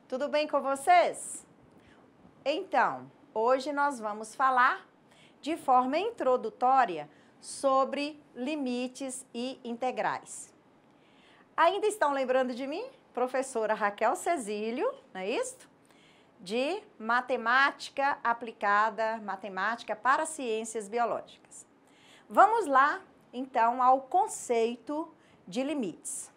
Tudo bem com vocês? Então, hoje nós vamos falar de forma introdutória sobre limites e integrais. Ainda estão lembrando de mim? Professora Raquel Cezílio, não é isso? De Matemática Aplicada, Matemática para Ciências Biológicas. Vamos lá, então, ao conceito de limites.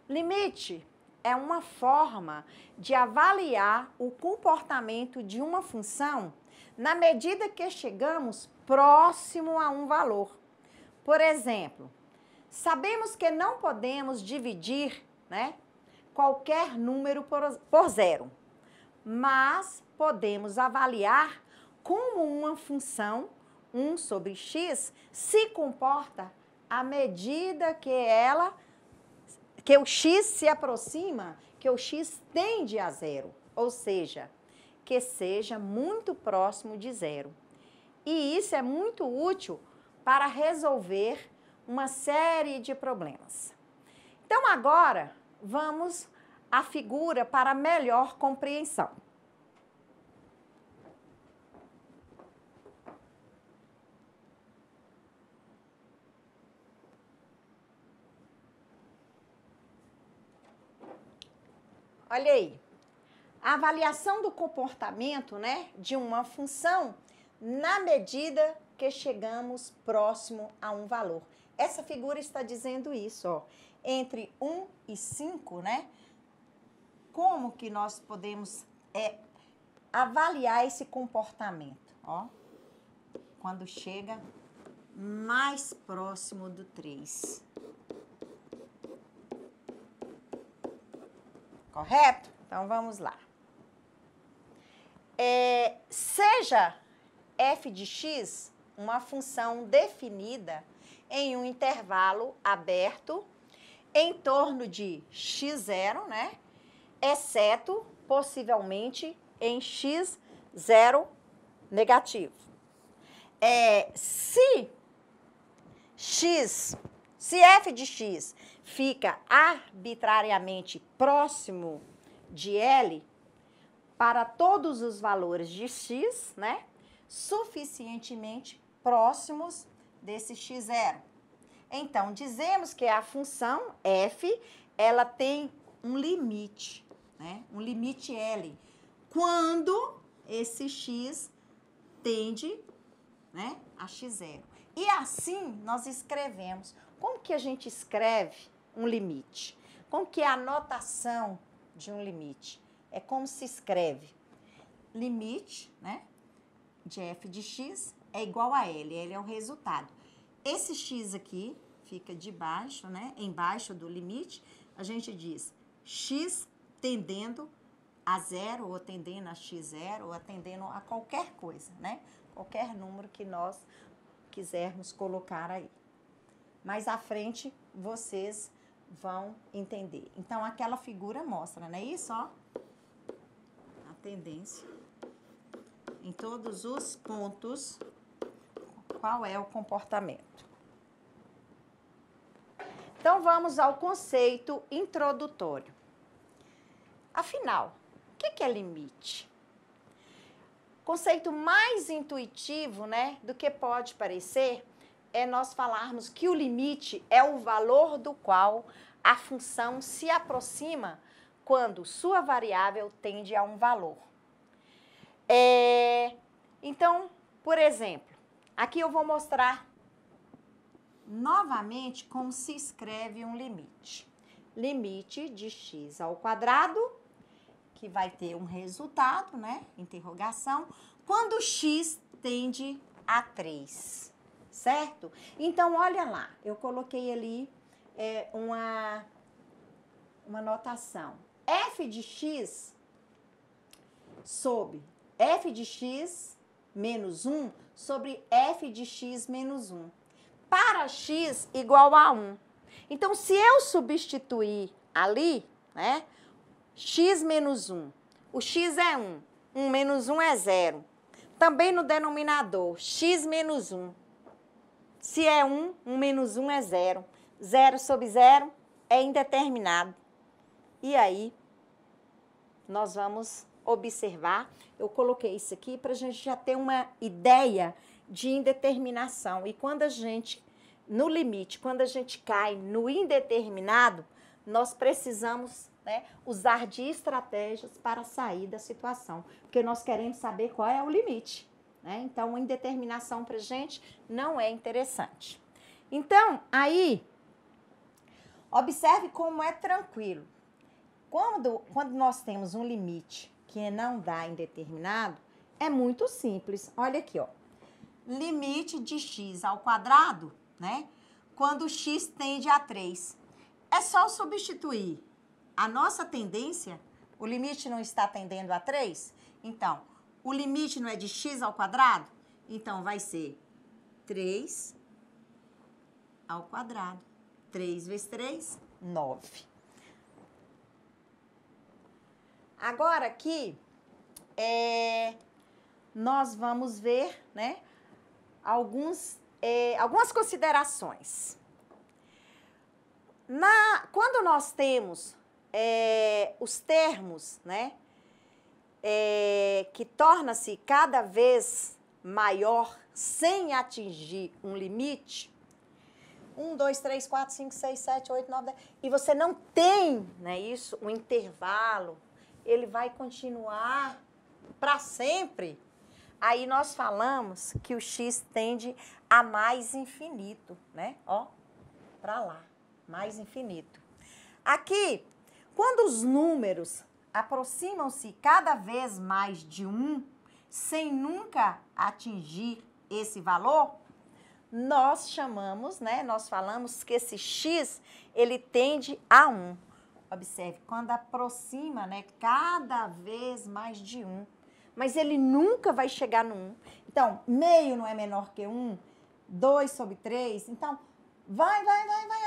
Limite é uma forma de avaliar o comportamento de uma função na medida que chegamos próximo a um valor. Por exemplo, sabemos que não podemos dividir, qualquer número por zero, mas podemos avaliar como uma função 1 sobre x se comporta à medida que o x se aproxima, que o x tende a zero, ou seja, que seja muito próximo de zero. E isso é muito útil para resolver uma série de problemas. Então, agora, vamos à figura para melhor compreensão. Olha aí, a avaliação do comportamento, de uma função na medida que chegamos próximo a um valor. Essa figura está dizendo isso, ó, entre 1 e 5, como que nós podemos avaliar esse comportamento, ó, quando chega mais próximo do 3. Correto? Então, vamos lá. Seja f de x uma função definida em um intervalo aberto em torno de x0, exceto, possivelmente, em x0 negativo. Se f de x fica arbitrariamente próximo de L para todos os valores de x, suficientemente próximos desse x0. Então, dizemos que a função f, ela tem um limite, um limite L, quando esse x tende, a x0. E assim, nós escrevemos. Como que a gente escreve um limite? Como que é a notação de um limite? É como se escreve limite, de f de x é igual a L. L é o resultado. Esse x aqui fica debaixo, embaixo do limite. A gente diz x tendendo a zero, ou tendendo a x0, ou tendendo a qualquer coisa, qualquer número que nós quisermos colocar aí. Mais à frente, vocês vão entender. Então, aquela figura mostra, não é isso, ó? A tendência em todos os pontos, qual é o comportamento. Então, vamos ao conceito introdutório. Afinal, o que é limite? Conceito mais intuitivo, do que pode parecer, é nós falarmos que o limite é o valor do qual a função se aproxima quando sua variável tende a um valor. Então, por exemplo, aqui eu vou mostrar novamente como se escreve um limite. Limite de x ao quadrado, que vai ter um resultado, interrogação, quando x tende a 3. Certo? Então, olha lá, eu coloquei ali uma notação. F de x sobre f de x menos 1 sobre f de x menos 1. Para x igual a 1. Então, se eu substituir ali, x menos 1, o x é 1, 1 menos 1 é 0. Também no denominador, x menos 1. Se é 1, 1 menos 1 é 0. 0 sobre 0 é indeterminado. E aí, nós vamos observar. Eu coloquei isso aqui para a gente já ter uma ideia de indeterminação. E quando a gente, no limite, quando a gente cai no indeterminado, nós precisamos, né, usar de estratégias para sair da situação, porque nós queremos saber qual é o limite, né? Então, a indeterminação para a gente não é interessante. Então, aí, observe como é tranquilo. Quando nós temos um limite que não dá indeterminado, é muito simples. Olha aqui, ó. Limite de x ao quadrado, né? Quando x tende a 3. É só substituir a nossa tendência, o limite não está tendendo a 3, então, o limite não é de x ao quadrado? Então, vai ser 3 ao quadrado. 3 vezes 3, 9. Agora aqui, nós vamos ver, né, algumas considerações. Quando nós temos os termos, né, que torna-se cada vez maior sem atingir um limite, 1, 2, 3, 4, 5, 6, 7, 8, 9, 10, e você não tem, né, isso, um intervalo, ele vai continuar para sempre. Aí nós falamos que o x tende a mais infinito, né? Ó, para lá, mais infinito. Aqui, quando os números aproximam-se cada vez mais de 1, sem nunca atingir esse valor, nós chamamos, né? Nós falamos que esse x, ele tende a 1. Observe, quando aproxima, né, cada vez mais de 1, mas ele nunca vai chegar no 1. Então, meio não é menor que 1, 2 sobre 3, então vai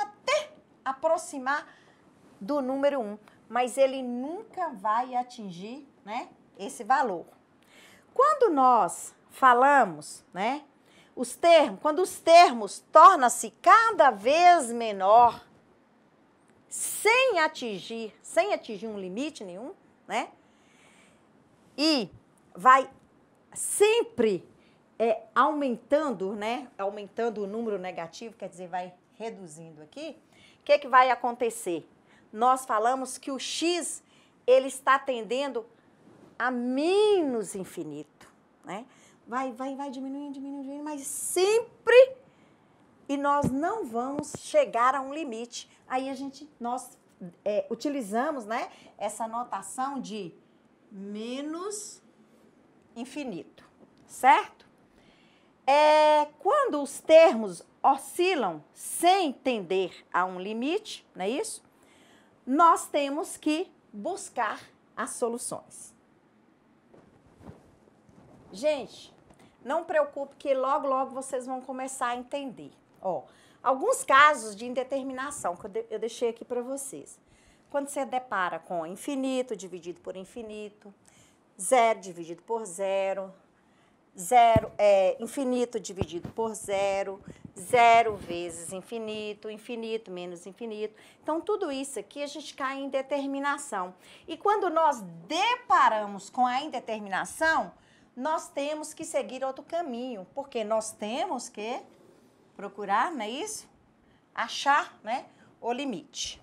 até aproximar do número 1, mas ele nunca vai atingir, né, esse valor. Quando nós falamos, né, quando os termos tornam-se cada vez menor, sem atingir um limite nenhum, né? E vai sempre aumentando, né? Aumentando o número negativo, quer dizer, vai reduzindo aqui. O que vai acontecer? Nós falamos que o x, ele está tendendo a menos infinito, né? Vai diminuindo, mas sempre, e nós não vamos chegar a um limite. Aí nós utilizamos, né, essa notação de menos infinito, certo? Quando os termos oscilam sem tender a um limite, não é isso? Nós temos que buscar as soluções. Gente, não preocupe que logo vocês vão começar a entender. Ó, alguns casos de indeterminação que eu deixei aqui para vocês. Quando você depara com infinito dividido por infinito, zero dividido por zero, infinito dividido por zero, zero vezes infinito, infinito menos infinito. Então, tudo isso aqui a gente cai em indeterminação. E quando nós deparamos com a indeterminação, nós temos que seguir outro caminho, porque nós temos que procurar, não é isso? Achar, né, o limite.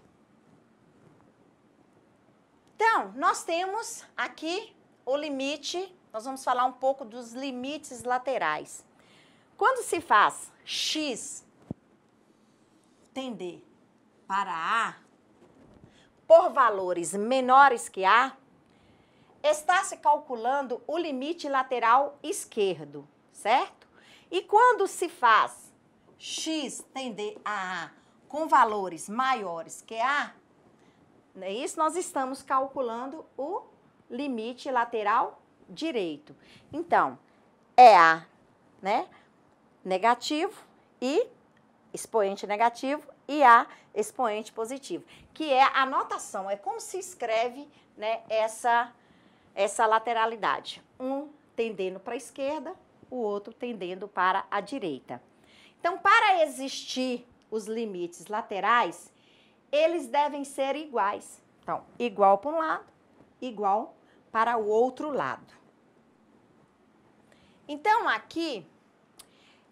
Então, nós temos aqui o limite, nós vamos falar um pouco dos limites laterais. Quando se faz x tender para A por valores menores que A, está se calculando o limite lateral esquerdo, certo? E quando se faz x tender a A com valores maiores que A, não é isso? Nós estamos calculando o limite lateral direito. Então, é A, né, negativo e expoente negativo e A expoente positivo, que é a notação, é como se escreve, né, essa lateralidade. Um tendendo para a esquerda, o outro tendendo para a direita. Então, para existir os limites laterais, eles devem ser iguais. Então, igual para um lado igual para o outro lado. Então, aqui,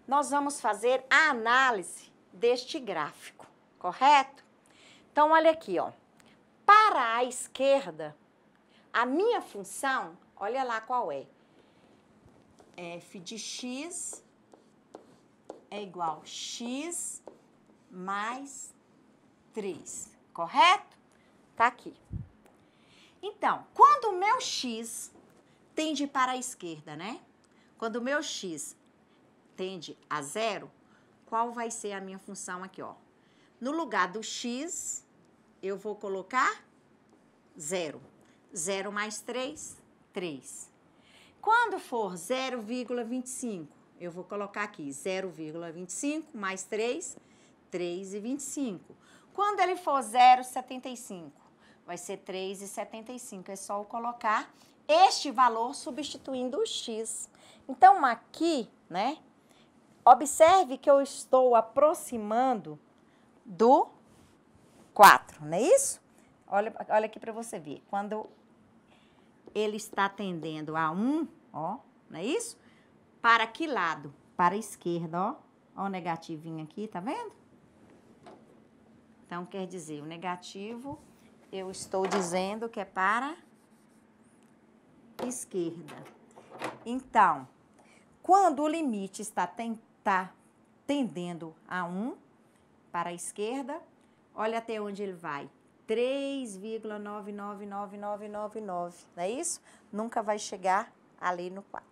nós vamos fazer a análise deste gráfico, correto? Então, olha aqui, ó. Para a esquerda, a minha função, olha lá qual é. F de x é igual a x mais 3, correto? Tá aqui. Então, quando o meu x tende para a esquerda, né? Quando o meu x tende a 0, qual vai ser a minha função aqui, ó? No lugar do x, eu vou colocar 0. 0 mais 3, 3. Quando for 0,25, eu vou colocar aqui 0,25 mais 3, 3,25. Quando ele for 0,75, vai ser 3,75. É só eu colocar este valor substituindo o x. Então, aqui, né, observe que eu estou aproximando do 4, não é isso? Olha aqui para você ver. Quando ele está tendendo a 1, ó, não é isso? Para que lado? Para a esquerda, ó. Ó o negativinho aqui, tá vendo? Então, quer dizer, o negativo, eu estou dizendo que é para a esquerda. Então, quando o limite está tendendo a 1 para a esquerda, olha até onde ele vai. 3,999999, não é isso? Nunca vai chegar ali no 4.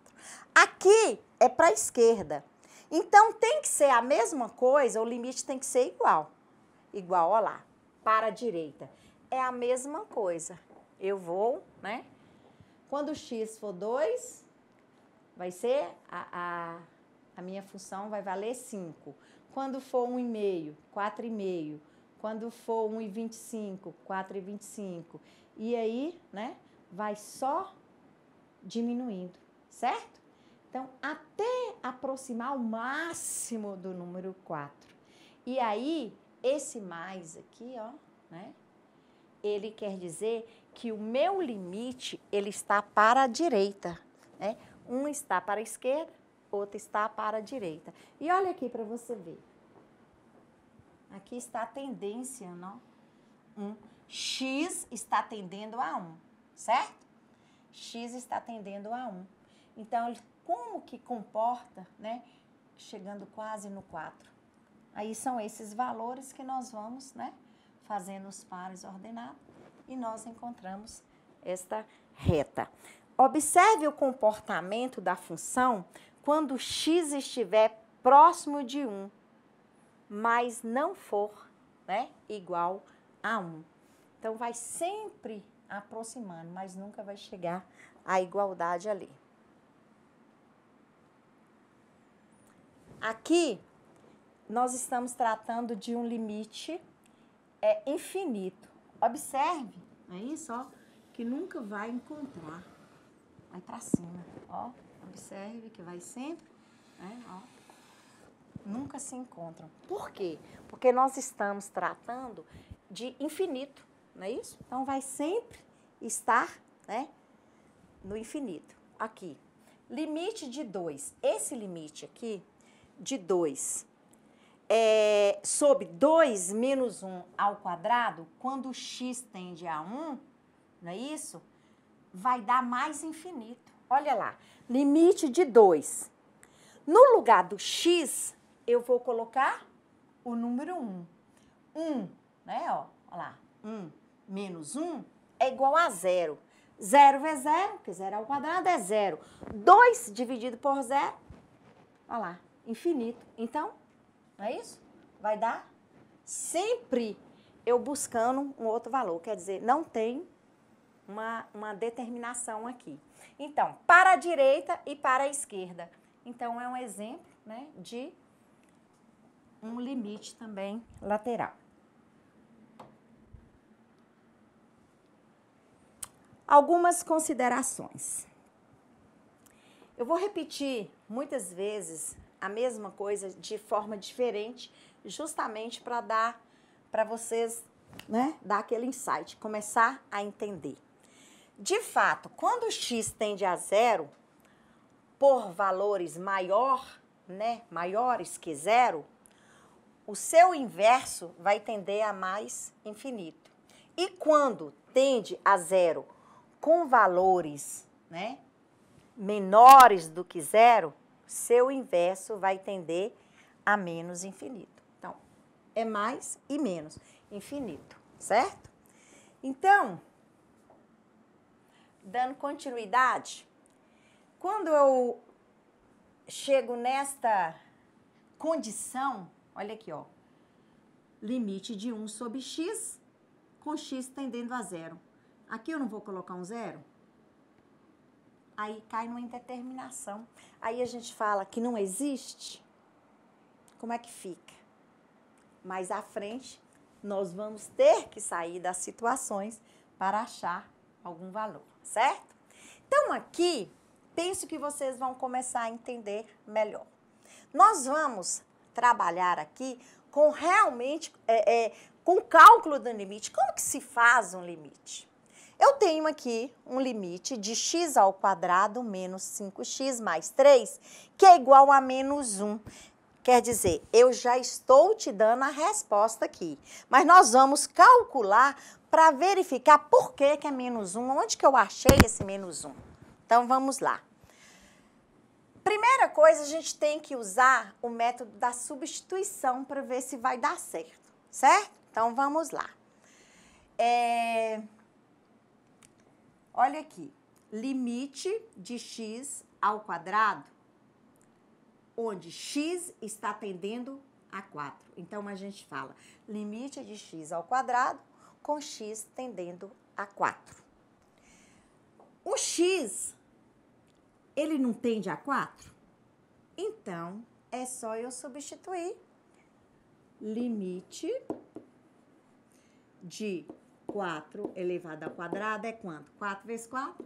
Aqui é para a esquerda. Então, tem que ser a mesma coisa, o limite tem que ser igual. Igual, ó lá, para a direita. É a mesma coisa. Eu vou, né? Quando o x for 2, vai ser, a minha função vai valer 5. Quando for 1,5, 4,5. Quando for 1,25, 4,25. E aí, né, vai só diminuindo, certo? Então, até aproximar o máximo do número 4. E aí, esse mais aqui, ó, né, ele quer dizer que o meu limite, ele está para a direita, né? Um está para a esquerda, outro está para a direita. E olha aqui para você ver. Aqui está a tendência, não? X está tendendo a 1, certo? X está tendendo a 1. Então, como que comporta, né? Chegando quase no 4. Aí são esses valores que nós vamos, né? Fazendo os pares ordenados e nós encontramos esta reta. Observe o comportamento da função quando x estiver próximo de 1. Mas não for, né, igual a 1. Então, vai sempre aproximando, mas nunca vai chegar à igualdade ali. Aqui, nós estamos tratando de um limite infinito. Observe, é isso, ó, que nunca vai encontrar. Vai para cima, ó. Observe que vai sempre, né, ó. Nunca se encontram. Por quê? Porque nós estamos tratando de infinito, não é isso? Então, vai sempre estar, né, no infinito. Aqui, limite de 2. Esse limite aqui, de 2, sobre 2 menos 1 ao quadrado, quando o x tende a 1, não é isso? Vai dar mais infinito. Olha lá, limite de 2. No lugar do x, eu vou colocar o número 1. 1, né, ó lá, 1 menos 1 é igual a 0. 0 vezes 0, porque 0 ao quadrado é 0. 2 dividido por 0, olha lá, infinito. Então, não é isso? Vai dar sempre eu buscando um outro valor. Quer dizer, não tem uma determinação aqui. Então, para a direita e para a esquerda. Então, é um exemplo, né, de um limite também lateral. Algumas considerações. Eu vou repetir muitas vezes a mesma coisa de forma diferente, justamente para dar para vocês, né, dar aquele insight, começar a entender. De fato, quando o x tende a zero, por valores maiores que zero, o seu inverso vai tender a mais infinito. E quando tende a zero com valores, menores do que zero, seu inverso vai tender a menos infinito. Então, é mais e menos infinito, certo? Então, dando continuidade, quando eu chego nesta condição, olha aqui, ó, limite de 1 sobre x, com x tendendo a zero. Aqui eu não vou colocar um zero? Aí cai numa indeterminação. Aí a gente fala que não existe. Como é que fica? Mais à frente, nós vamos ter que sair das situações para achar algum valor, certo? Então, aqui, penso que vocês vão começar a entender melhor. Nós vamos trabalhar aqui com realmente, com o cálculo do limite. Como que se faz um limite? Eu tenho aqui um limite de x ao quadrado menos 5x mais 3, que é igual a menos 1. Quer dizer, eu já estou te dando a resposta aqui. Mas nós vamos calcular para verificar por que é menos 1, onde que eu achei esse menos 1. Então, vamos lá. Primeira coisa, a gente tem que usar o método da substituição para ver se vai dar certo, certo? Então, vamos lá. Olha aqui, limite de x ao quadrado, onde x está tendendo a 4. Então, a gente fala limite de x ao quadrado com x tendendo a 4. O x, ele não tende a 4? Então, é só eu substituir limite de 4 elevado ao quadrado é quanto? 4 vezes 4?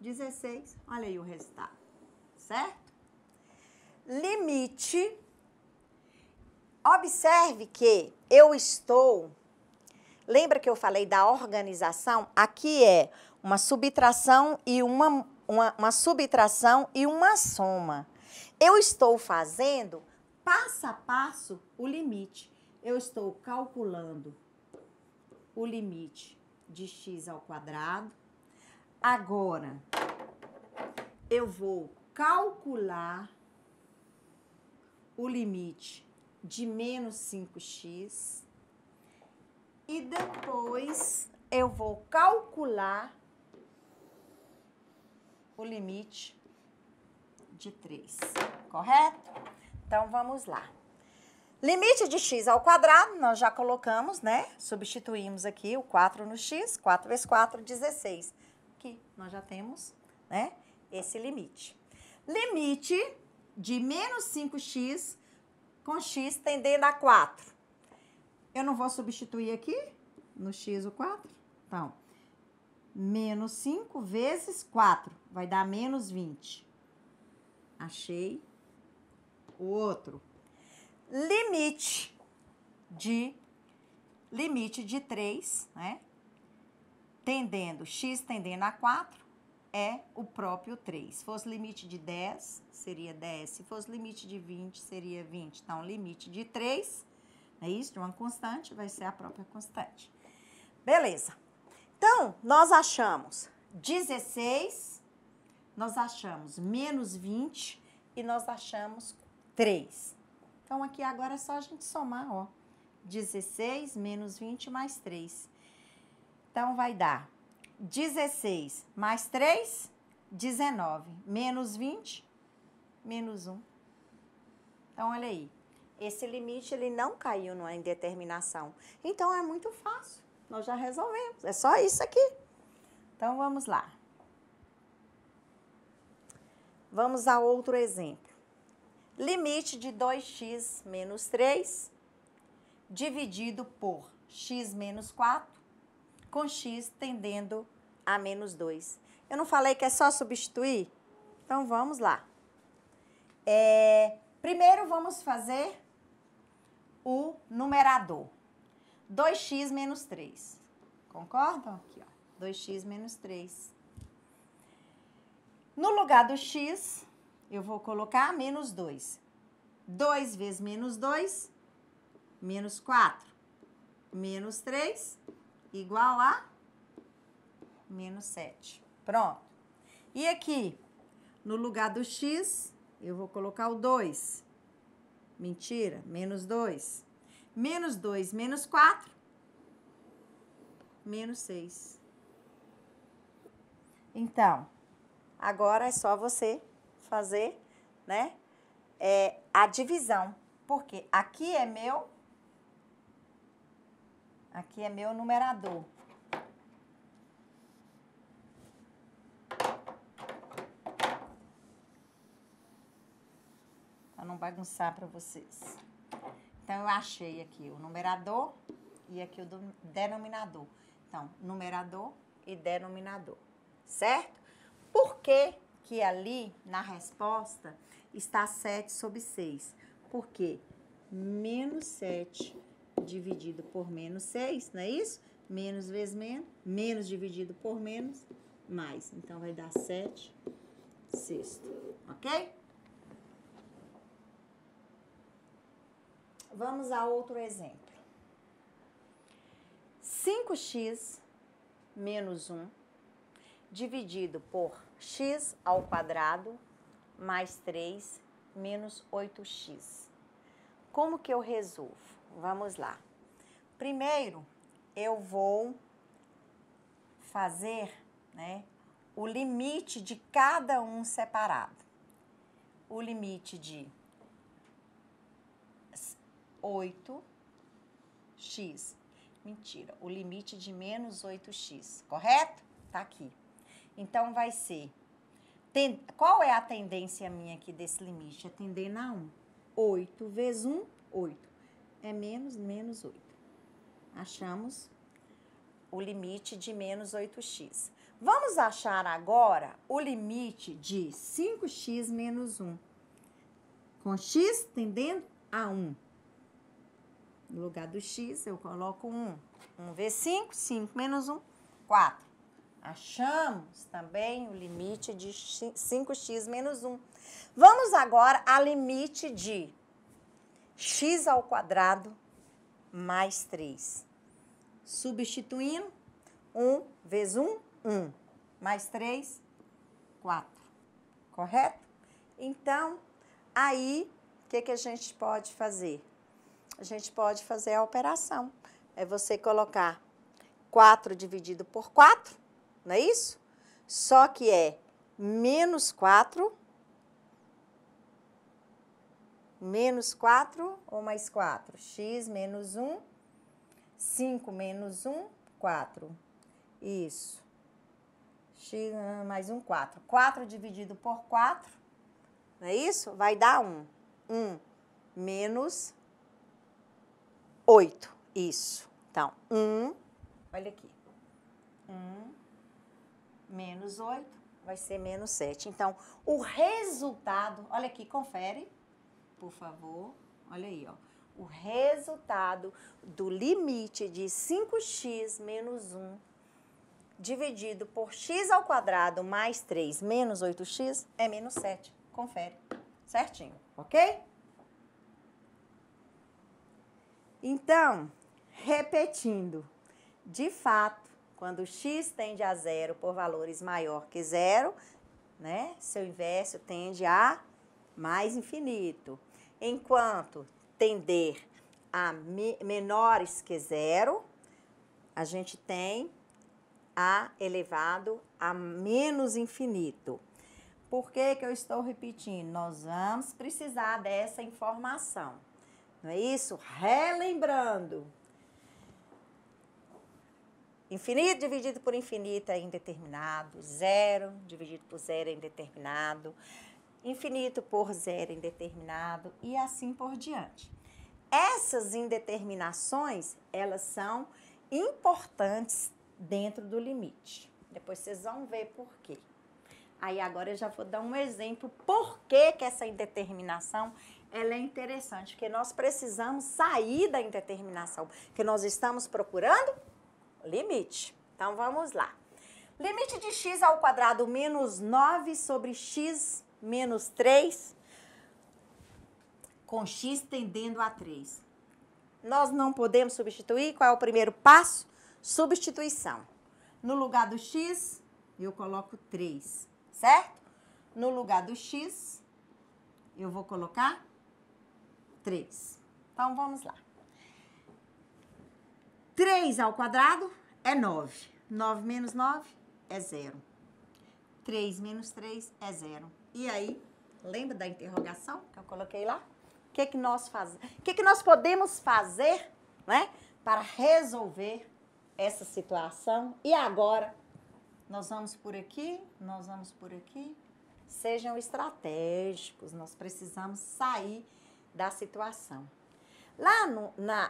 16. Olha aí o resultado, certo? Limite. Observe que eu estou... Lembra que eu falei da organização? Aqui é uma subtração e uma subtração e uma soma. Eu estou fazendo passo a passo o limite. Eu estou calculando o limite de x ao quadrado. Agora, eu vou calcular o limite de menos 5x e depois eu vou calcular o limite de 3, correto? Então, vamos lá. Limite de x ao quadrado, nós já colocamos, Substituímos aqui o 4 no x, 4 vezes 4, 16. Aqui nós já temos, esse limite. Limite de menos 5x com x tendendo a 4. Eu não vou substituir aqui no x o 4? Então, menos 5 vezes 4 vai dar menos 20. Achei o outro. Limite de 3, x tendendo a 4, é o próprio 3. Se fosse limite de 10, seria 10. Se fosse limite de 20, seria 20. Então, limite de 3, é isso? De uma constante, vai ser a própria constante. Beleza. Então, nós achamos 16, nós achamos menos 20 e nós achamos 3. Então, aqui agora é só a gente somar, ó. 16 menos 20 mais 3. Então, vai dar 16 mais 3, 19. Menos 20, menos 1. Então, olha aí. Esse limite, ele não caiu numa indeterminação. Então, é muito fácil. Nós já resolvemos. É só isso aqui. Então, vamos lá. Vamos a outro exemplo. Limite de 2x menos 3 dividido por x menos 4 com x tendendo a menos 2. Eu não falei que é só substituir? Então, vamos lá. Primeiro, vamos fazer o numerador. 2x menos 3. Concordam? Aqui, ó. 2x menos 3. No lugar do x, eu vou colocar menos 2. 2 vezes menos 2, menos 4. Menos 3, igual a menos 7. Pronto. E aqui, no lugar do x, eu vou colocar o 2. Mentira, menos 2. Menos 2, menos 4, menos 6. Então, agora é só você fazer, né, a divisão. Porque aqui é meu numerador. Para não bagunçar para vocês. Então, eu achei aqui o numerador e aqui o denominador. Então, numerador e denominador, certo? Por que que ali, na resposta, está 7 sobre 6? Porque menos 7 dividido por menos 6, não é isso? Menos vezes menos, menos dividido por menos, mais. Então, vai dar 7 sexto, ok? Vamos a outro exemplo. 5x menos 1 dividido por x ao quadrado mais 3 menos 8x. Como que eu resolvo? Vamos lá. Primeiro, eu vou fazer, né, o limite de cada um separado. O limite de 8x. Mentira, o limite de menos 8x, correto? Tá aqui. Então, vai ser... Qual é a tendência minha aqui desse limite? É tender na 1. 8 vezes 1, 8. É menos 8. Achamos o limite de menos 8x. Vamos achar agora o limite de 5x menos 1. Com x tendendo a 1. No lugar do x, eu coloco 1. 1 vezes 5, 5 menos 1, 4. Achamos também o limite de 5x menos 1. Vamos agora ao limite de x ao quadrado mais 3. Substituindo, 1 vezes 1, 1. Mais 3, 4. Correto? Então, aí, o que a gente pode fazer? A gente pode fazer a operação. É você colocar 4 dividido por 4, não é isso? Só que é menos 4 ou mais 4? X menos 1, 5 menos 1, 4. Isso. X mais 1, 4. 4 dividido por 4, não é isso? Vai dar 1. 1 menos 8. Isso. Então, 1, olha aqui. 1 menos 8 vai ser menos 7. Então, o resultado, olha aqui, confere, por favor. Olha aí, ó. O resultado do limite de 5x menos 1 dividido por x ao quadrado mais 3 menos 8x é menos 7. Confere. Certinho, ok? Então, repetindo, de fato, quando x tende a zero por valores maior que zero, né, seu inverso tende a mais infinito. Enquanto tender a menores que zero, a gente tem a elevado a menos infinito. Por que que eu estou repetindo? Nós vamos precisar dessa informação. Não é isso? Relembrando. Infinito dividido por infinito é indeterminado. Zero dividido por zero é indeterminado. Infinito por zero é indeterminado. E assim por diante. Essas indeterminações, elas são importantes dentro do limite. Depois vocês vão ver por quê. Aí agora eu já vou dar um exemplo por que que essa indeterminação ela é interessante, porque nós precisamos sair da indeterminação, porque nós estamos procurando limite. Então, vamos lá. Limite de x ao quadrado menos 9 sobre x menos 3, com x tendendo a 3. Nós não podemos substituir. Qual é o primeiro passo? Substituição. No lugar do x, eu coloco 3, certo? No lugar do x, eu vou colocar 3. Então, vamos lá. 3 ao quadrado é 9. 9 menos 9 é 0. 3 menos 3 é 0. E aí, lembra da interrogação que eu coloquei lá? O que nós podemos fazer, né, para resolver essa situação? E agora, nós vamos por aqui, nós vamos por aqui. Sejam estratégicos, nós precisamos sair da situação. Lá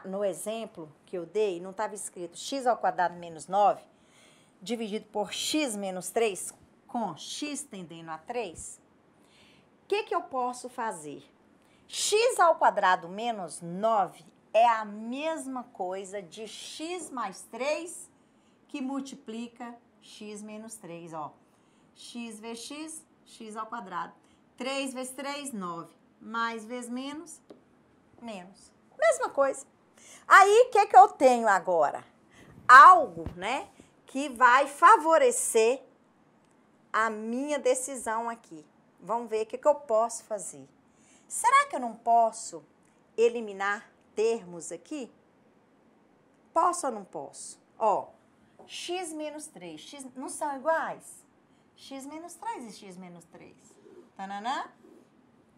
no exemplo que eu dei, não estava escrito x ao quadrado menos 9, dividido por x menos 3, com x tendendo a 3. O que eu posso fazer? X ao quadrado menos 9 é a mesma coisa de x mais 3 que multiplica x menos 3, ó. X vezes x, x ao quadrado. 3 vezes 3, 9. Mais vezes menos, menos. Mesma coisa. Aí, o que eu tenho agora? Algo, né, que vai favorecer a minha decisão aqui. Vamos ver o que eu posso fazer. Será que eu não posso eliminar termos aqui? Posso ou não posso? Ó, x menos 3, x não são iguais? X menos 3 e x menos 3. Tananã,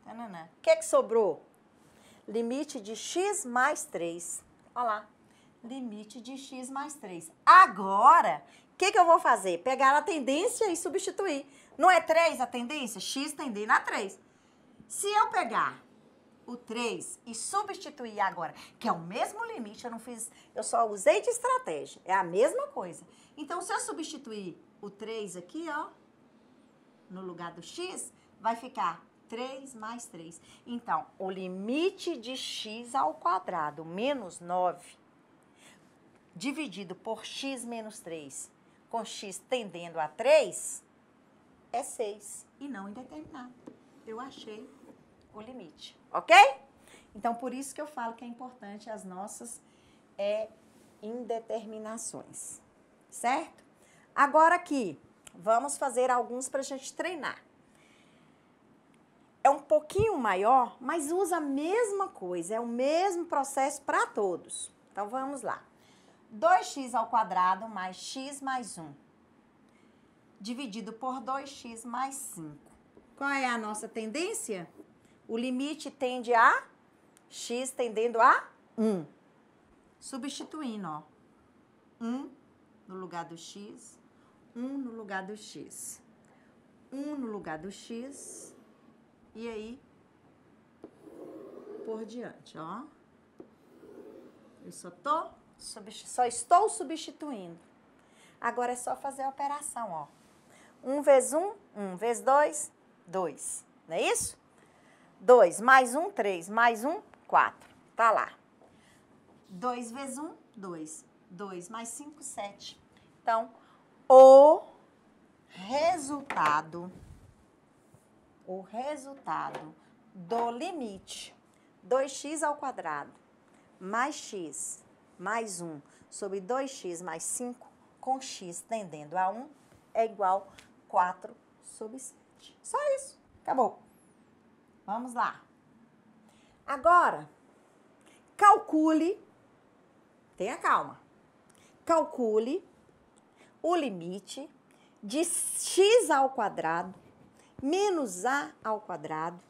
tananã. O que sobrou? Limite de x mais 3. Olha lá. Limite de x mais 3. Agora, o que eu vou fazer? Pegar a tendência e substituir. Não é 3 a tendência? X tendendo a 3. Se eu pegar o 3 e substituir agora, que é o mesmo limite, eu só usei de estratégia, é a mesma coisa. Então, se eu substituir o 3 aqui, ó, no lugar do x, vai ficar 3 mais 3. Então, o limite de x ao quadrado menos 9, dividido por x menos 3, com x tendendo a 3, é 6 e não indeterminado. Eu achei o limite, ok? Então, por isso que eu falo que é importante as nossas indeterminações, certo? Agora aqui, vamos fazer alguns para a gente treinar. É um pouquinho maior, mas usa a mesma coisa, é o mesmo processo para todos. Então, vamos lá. 2x ao quadrado mais x mais 1, dividido por 2x mais 5. Qual é a nossa tendência? O limite tende a x tendendo a 1. Substituindo, ó. 1 no lugar do x, 1 no lugar do x, 1 no lugar do x, e aí, por diante, ó. Eu só estou substituindo. Agora é só fazer a operação, ó. 1 vezes 1, 1 vezes 2, 2. Não é isso? 2 mais 1, 3, mais 1, 4. Tá lá. 2 vezes 1, 2. 2 mais 5, 7. Então, o resultado do limite 2x ao quadrado mais x mais 1 sobre 2x mais 5 com x tendendo a 1 é igual a 4 sobre 7. Só isso. Acabou. Vamos lá. Agora, calcule, tenha calma, calcule o limite de x ao quadrado menos a ao quadrado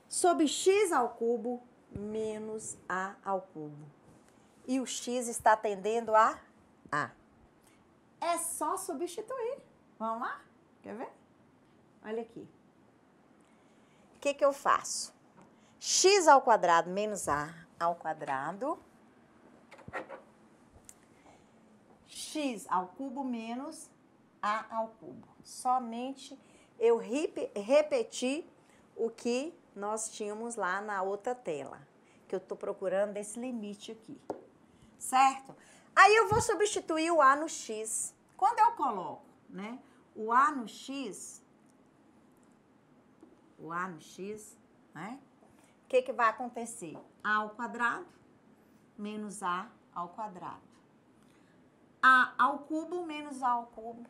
sobre x ao cubo menos a ao cubo. E o x está tendendo a A. É só substituir. Vamos lá? Quer ver? Olha aqui. O que eu faço? X ao quadrado menos A ao quadrado. X ao cubo menos A ao cubo. Somente eu repeti o que nós tínhamos lá na outra tela. Que eu estou procurando esse limite aqui. Certo? Aí eu vou substituir o A no X. Quando eu coloco né, o A no X, né, o que vai acontecer? A ao quadrado menos A ao quadrado. A ao cubo menos A ao cubo.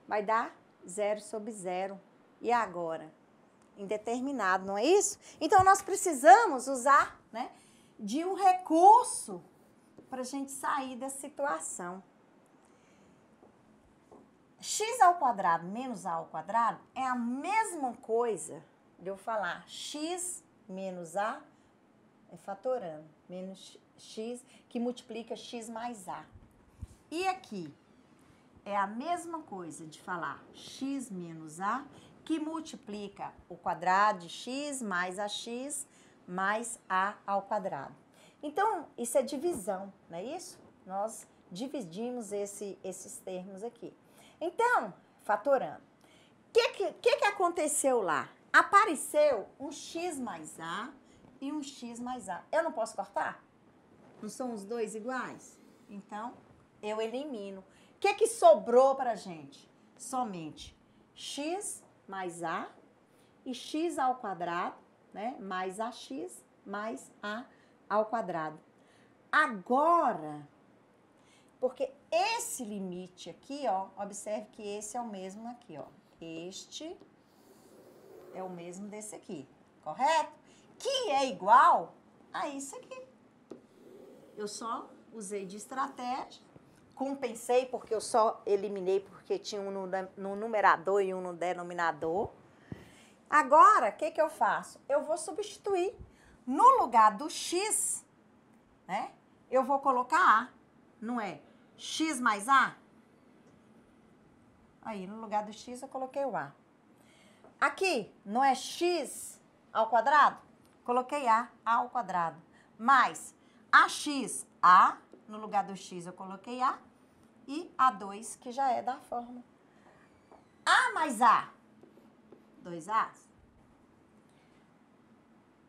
Vai dar 0 sobre 0. E agora? Indeterminado, não é isso? Então, nós precisamos usar, né, de um recurso para a gente sair dessa situação. X ao quadrado menos A ao quadrado é a mesma coisa de eu falar x menos A, é fatorando, menos x, que multiplica x mais A. E aqui é a mesma coisa de falar x menos A, que multiplica o quadrado de x mais AX mais A ao quadrado. Então, isso é divisão, não é isso? Nós dividimos esses termos aqui. Então, fatorando. O que aconteceu lá? Apareceu um x mais A e um x mais A. Eu não posso cortar? Não são os dois iguais? Então, eu elimino. O que sobrou para a gente? Somente x mais A e x ao quadrado, né? Mais AX mais A ao quadrado. Agora, porque esse limite aqui, ó, observe que esse é o mesmo aqui, ó. Este é o mesmo desse aqui, correto? Que é igual a isso aqui. Eu só usei de estratégia, compensei porque eu só eliminei porque tinha um no numerador e um no denominador. Agora, o que eu faço? Eu vou substituir. No lugar do x, né, eu vou colocar A, não é? X mais A? Aí, no lugar do x, eu coloquei o A. Aqui, não é x ao quadrado? Coloquei A ao quadrado. Mais AX, A, no lugar do x, eu coloquei A. E A2, que já é da fórmula. A mais A, 2As.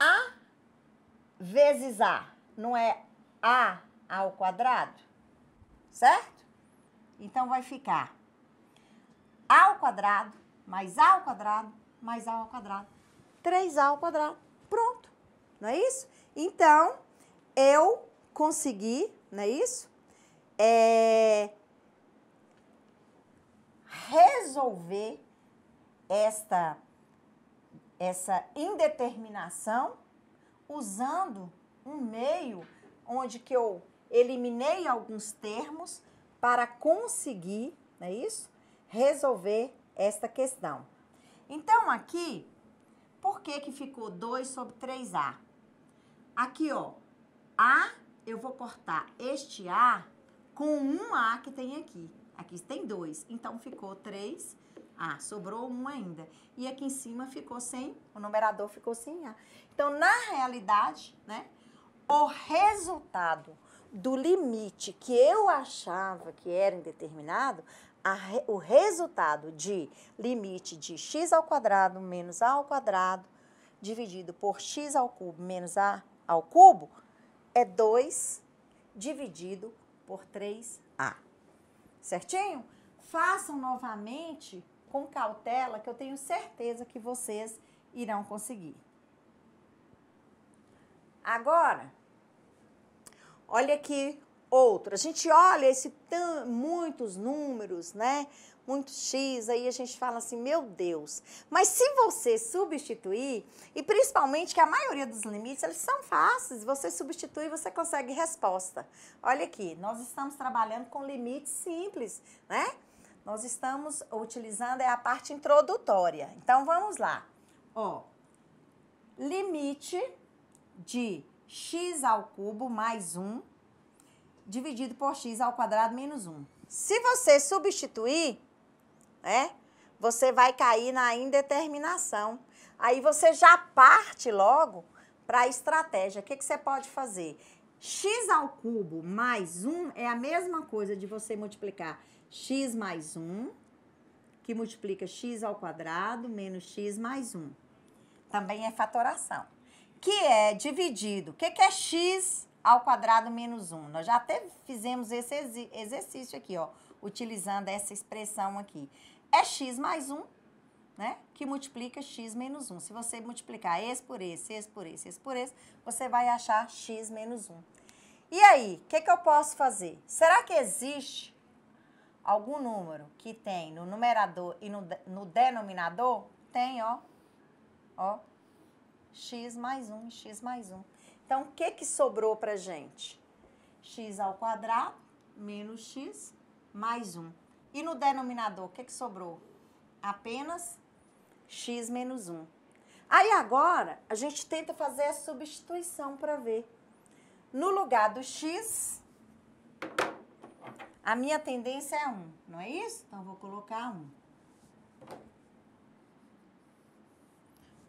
A vezes A, não é A ao quadrado? Certo? Então, vai ficar A ao quadrado, mais A ao quadrado, mais A ao quadrado. 3A ao quadrado. Pronto. Não é isso? Então, eu consegui, não é isso? Resolver essa indeterminação usando um meio onde que eu eliminei alguns termos para conseguir, não é isso? Resolver esta questão. Então, aqui, por que ficou 2 sobre 3A? Aqui, ó, A, eu vou cortar este A com um A que tem aqui. Aqui tem 2, então ficou 3A, sobrou 1 ainda. E aqui em cima ficou sem, o numerador ficou sem A. Então, na realidade, né, o resultado do limite que eu achava que era indeterminado, o resultado de limite de x ao quadrado menos A ao quadrado dividido por x ao cubo menos A ao cubo é 2 dividido por 3A. Certinho? Façam novamente com cautela, que eu tenho certeza que vocês irão conseguir. Agora, olha aqui outro. A gente olha muitos números, né? Muito X, aí a gente fala assim, meu Deus. Mas se você substituir, e principalmente que a maioria dos limites, eles são fáceis, você substitui e você consegue resposta. Olha aqui, nós estamos trabalhando com limites simples, né? Nós estamos utilizando a parte introdutória. Então, vamos lá. Ó, limite de x ao cubo mais 1 dividido por x ao quadrado menos 1. Se você substituir, né, você vai cair na indeterminação. Aí você já parte logo para a estratégia. O que você pode fazer? X ao cubo mais 1 é a mesma coisa de você multiplicar x mais 1, que multiplica x ao quadrado menos x mais 1. Também é fatoração. Que é dividido. O que é x ao quadrado menos 1. Nós já até fizemos esse exercício aqui, ó, utilizando essa expressão aqui. É x mais 1, né, que multiplica x menos 1. Se você multiplicar esse por esse, esse por esse, esse por esse, você vai achar x menos 1. E aí, o que eu posso fazer? Será que existe algum número que tem no numerador e no denominador? Tem, ó, x mais 1, x mais 1. Então, o que sobrou pra gente? X ao quadrado menos x mais 1. E no denominador, o que sobrou? Apenas x menos 1. Aí, agora, a gente tenta fazer a substituição para ver. No lugar do x, a minha tendência é 1, não é isso? Então, eu vou colocar 1.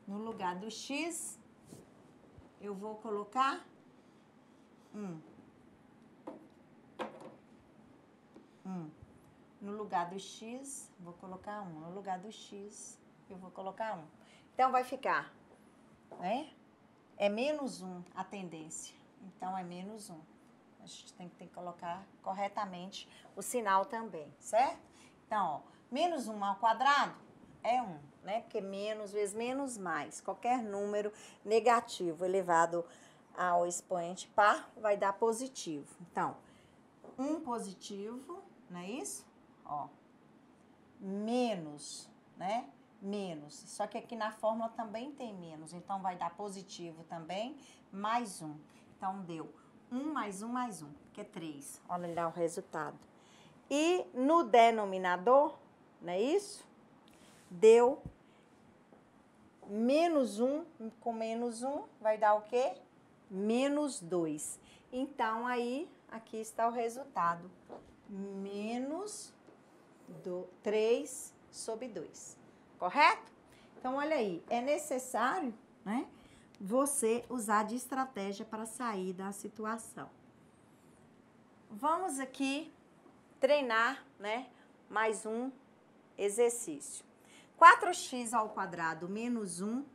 No lugar do x, eu vou colocar 1. No lugar do x, vou colocar 1. No lugar do x, eu vou colocar 1. Então, vai ficar, né? É menos 1 a tendência. Então, é menos 1. A gente tem que colocar corretamente o sinal também, certo? Então, ó, menos 1 ao quadrado é 1, né? Porque menos vezes menos mais. Qualquer número negativo elevado ao expoente par vai dar positivo. Então, 1 positivo, não é isso? Ó, menos, né? Menos. Só que aqui na fórmula também tem menos. Então, vai dar positivo também, mais 1. Então, deu 1 mais 1 mais 1, que é 3. Olha lá o resultado. E no denominador, não é isso? Deu menos 1 com menos 1, vai dar o quê? Menos 2. Então, aí, aqui está o resultado. Menos 3 sobre 2. Correto? Então, olha aí, é necessário, né, você usar de estratégia para sair da situação. Vamos aqui treinar, né, mais um exercício. 4x ao quadrado menos 1,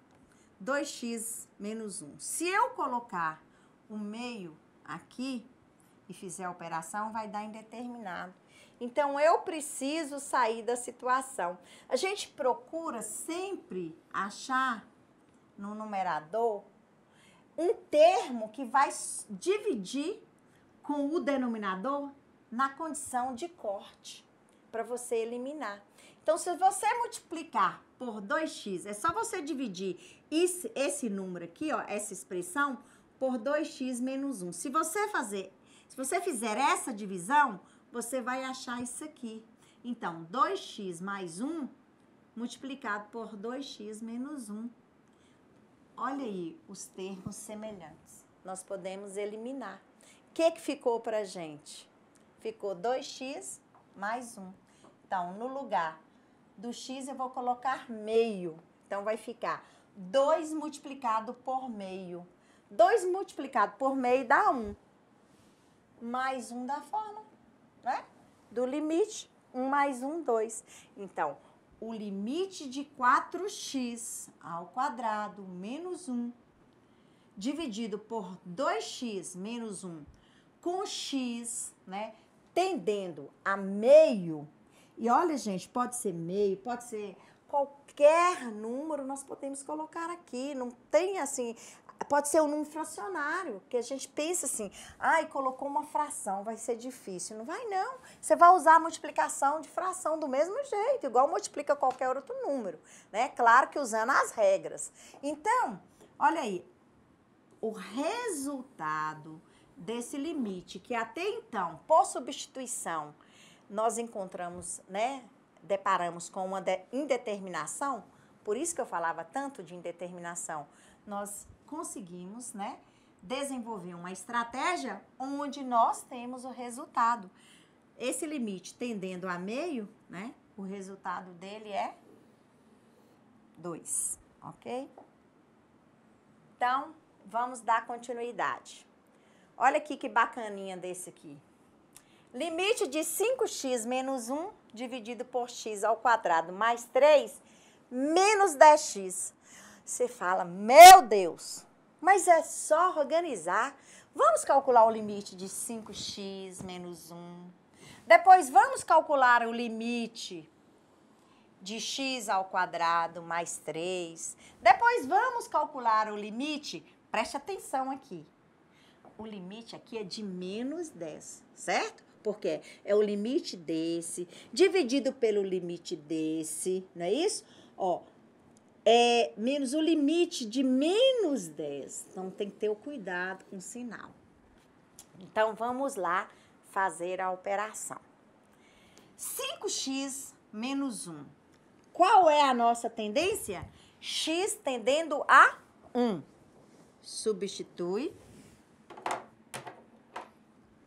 2x menos 1. Se eu colocar o meio aqui e fizer a operação, vai dar indeterminado. Então, eu preciso sair da situação. A gente procura sempre achar no numerador um termo que vai dividir com o denominador na condição de corte, para você eliminar. Então, se você multiplicar por 2x, é só você dividir esse número aqui, ó, essa expressão, por 2x menos 1. Se você fizer essa divisão, você vai achar isso aqui. Então, 2x mais 1 multiplicado por 2x menos 1. Olha aí os termos semelhantes. Nós podemos eliminar. O que ficou pra gente? Ficou 2x mais 1. Então, no lugar do x, eu vou colocar meio. Então, vai ficar 2 multiplicado por meio. 2 multiplicado por meio dá 1. Mais 1 da fórmula, né? Do limite, 1 mais 1, 2. Então, o limite de 4x ao quadrado menos 1, dividido por 2x menos 1, com x, né, tendendo a meio. E olha, gente, pode ser meio, pode ser qualquer número, nós podemos colocar aqui. Não tem assim, pode ser um número fracionário, que a gente pensa assim, ai, colocou uma fração, vai ser difícil. Não vai, não. Você vai usar a multiplicação de fração do mesmo jeito, igual multiplica qualquer outro número, né? Claro que usando as regras. Então, olha aí, o resultado desse limite, que até então, por substituição, nós encontramos, né, deparamos com uma indeterminação, por isso que eu falava tanto de indeterminação, nós conseguimos, né, desenvolver uma estratégia onde nós temos o resultado. Esse limite tendendo a meio, né, o resultado dele é 2, ok? Então, vamos dar continuidade. Olha aqui que bacaninha desse aqui. Limite de 5x menos 1 dividido por x ao quadrado mais 3 menos 10x. Você fala, meu Deus, mas é só organizar. Vamos calcular o limite de 5x menos 1. Depois, vamos calcular o limite de x ao quadrado mais 3. Depois, vamos calcular o limite, preste atenção aqui. O limite aqui é de menos 10, certo? Porque é o limite desse, dividido pelo limite desse, não é isso? Ó, é menos o limite de menos 10. Então, tem que ter o cuidado com o sinal. Então, vamos lá fazer a operação. 5x menos 1. Qual é a nossa tendência? X tendendo a 1. Substitui.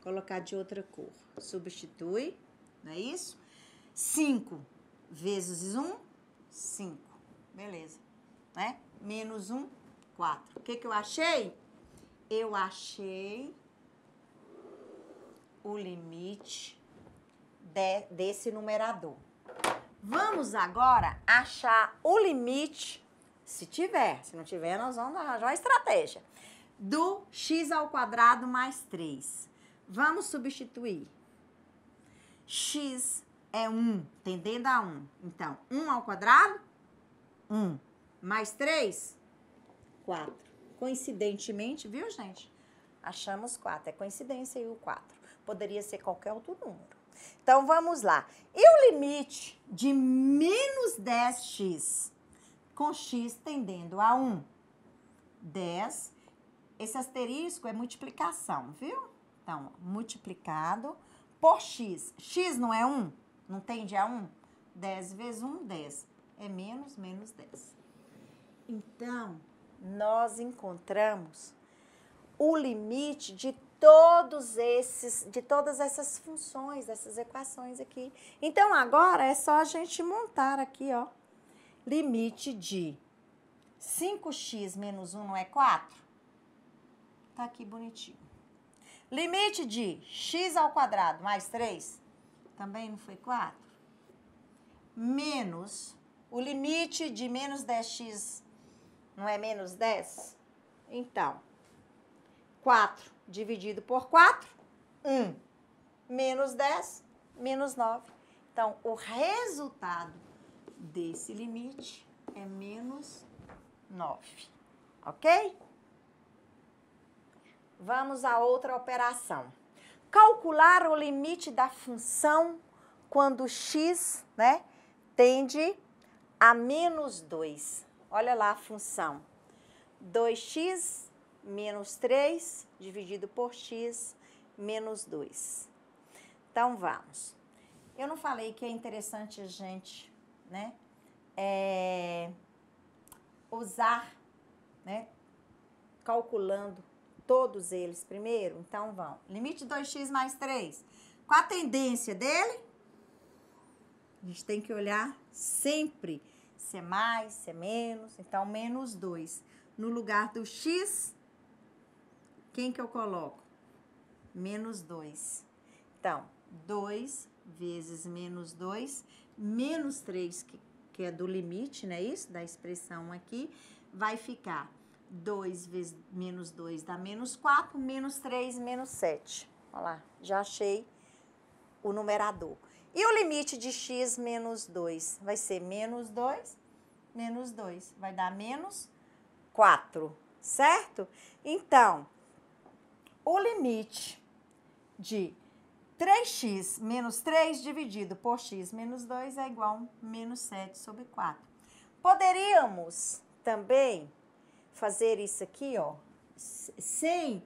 Colocar de outra cor. Substitui, não é isso? 5 vezes 1, 5. Beleza, né? Menos 1, 4. O que eu achei? Eu achei o limite desse numerador. Vamos agora achar o limite, se tiver. Se não tiver, nós vamos arranjar uma estratégia. Do x ao quadrado mais 3. Vamos substituir. X é 1, tendendo a 1. Então, 1 ao quadrado, 1. Mais 3, 4. Coincidentemente, viu, gente? Achamos 4. É coincidência aí o 4. Poderia ser qualquer outro número. Então, vamos lá. E o limite de menos 10x com x tendendo a 1? 10. Esse asterisco é multiplicação, viu? Então, multiplicado por x. X não é 1? Não tende a 1? 10 vezes 1, 10. É menos 10. Então, nós encontramos o limite de todas essas funções, dessas equações aqui. Então, agora é só a gente montar aqui, ó. Limite de 5x menos 1 não é 4? Tá aqui bonitinho. Limite de x ao quadrado mais 3, também não foi 4? Menos o limite de menos 10x, não é menos 10? Então, 4 dividido por 4, 1. Menos 10, menos 9. Então, o resultado desse limite é menos 9. Ok? Vamos a outra operação. Calcular o limite da função quando x, né, tende a menos 2. Olha lá a função. 2x menos 3 dividido por x menos 2. Então, vamos. Eu não falei que é interessante a gente, né, usar, né, calculando todos eles primeiro? Então, vamos. Limite de 2x mais 3. Qual a tendência dele? A gente tem que olhar sempre se é mais, se é menos. Então, menos 2. No lugar do x, quem que eu coloco? Menos 2. Então, 2 vezes menos 2, menos 3, que é do limite, não é isso? Da expressão aqui, vai ficar 2 vezes menos 2 dá menos 4, menos 3, menos 7. Olha lá, já achei o numerador. E o limite de x menos 2 vai ser menos 2, vai dar menos 4, certo? Então, o limite de 3x menos 3 dividido por x menos 2 é igual a menos 7 sobre 4. Poderíamos também fazer isso aqui, ó, sem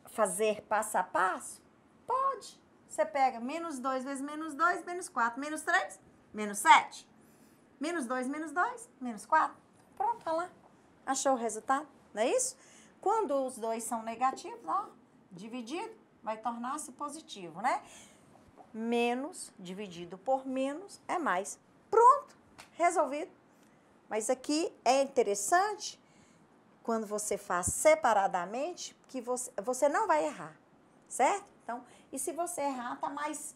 fazer passo a passo? Pode. Você pega menos 2 vezes menos 2, menos 4, menos 3, menos 7. Menos 2, menos 4. Pronto, olha lá. Achou o resultado? Não é isso? Quando os dois são negativos, ó, dividido, vai tornar-se positivo, né? Menos dividido por menos é mais. Pronto, resolvido. Mas aqui é interessante, quando você faz separadamente, que você não vai errar, certo? Então, e se você errar, tá mais